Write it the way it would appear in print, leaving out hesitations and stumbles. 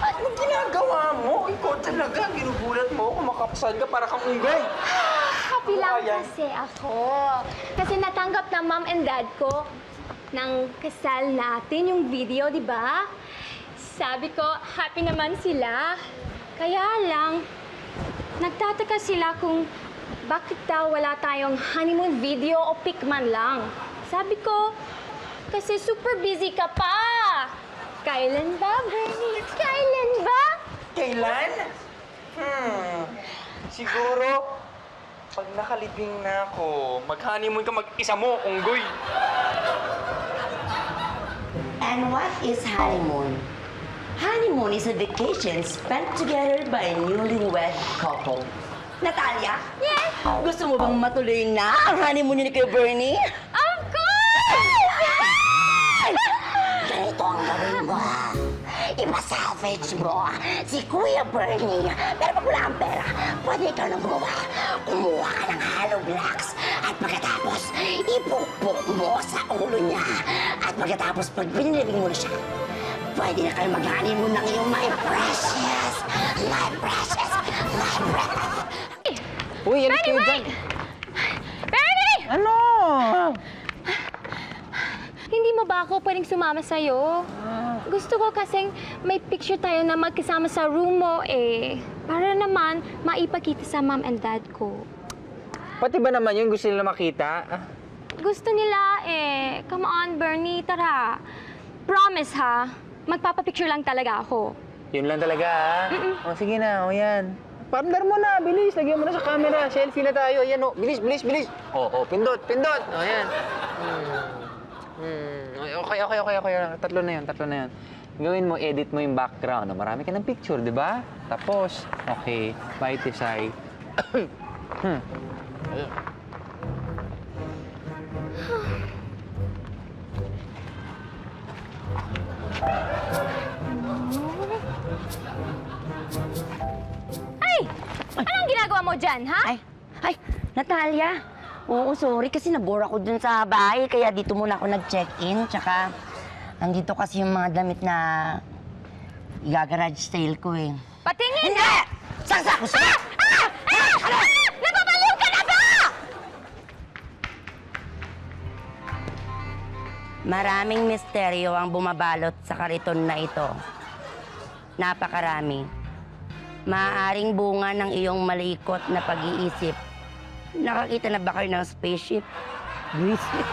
Anong ginagawa mo? Ikaw talaga, ginugulat mo ako, makapsal ka para kang unggoy. Happy lang kasi ako. Kasi natanggap ng mom and dad ko ng kasal natin yung video, di ba? Sabi ko, happy naman sila. Kaya lang, nagtataka sila kung bakit daw wala tayong honeymoon video o pic man lang. Sabi ko, kasi super busy ka pa. Kailan ba, Bernie? Kailan ba? Kailan? Siguro, pag nakalibing na ako, mag-honeymoon ka mag-isa mo, unggoy. And what is honeymoon? Honeymoon is a vacation spent together by a newlywed couple. Natalia? Yes? Gusto mo bang matuloy na ang honeymoon ni Kuya Bernie? Of course! Ganito ang gawin mo. Ipa-salvage mo si Kuya Bernie. Pero pag wala kang pera, pwede ikaw nang gumawa. Kumuha ka ng hollow blocks at pagkatapos, ipukpok mo sa ulo niya. At pagkatapos, pag binilibing mo na siya, pwede na kayo mag-honeymoon ng iyong my precious, my precious, my precious. Uy, yan kayo dyan. Bernie! Ano? Hindi mo ba ako pwedeng sumama sa'yo? Gusto ko kasing may picture tayo na magkasama sa room mo eh. Para naman maipakita sa mom and dad ko. Pati ba naman yun gusto nila makita? Gusto nila eh. Come on, Bernie, tara. Promise ha, magpapapicture lang talaga ako. Yun lang talaga, ha? O, sige na, o yan. Partner mo na, bilis. Lagyan mo na sa camera. Selfie na tayo. Ayan, o. Bilis, bilis, bilis. O, pindot, pindot. O, ayan. Okay. Tatlo na yun. Gawin mo, edit mo yung background. Marami ka ng picture, di ba? Tapos, okay, bite side. Ay! Anong ginagawa mo dyan, ha? Ay, Natalia. Oo, sorry kasi nabore ako dun sa bahay. Kaya dito muna ako nag-check-in. Tsaka, andito kasi yung mga damit na i-garage sale ko eh. Patingin! Hindi! Saksak ko siya! Napapaliw ka na ba? Maraming misteryo ang bumabalot sa kariton na ito. Napakarami. Maaaring bunga ng iyong malikot na pag-iisip. Nakakita na ba kayo ng spaceship? Visit.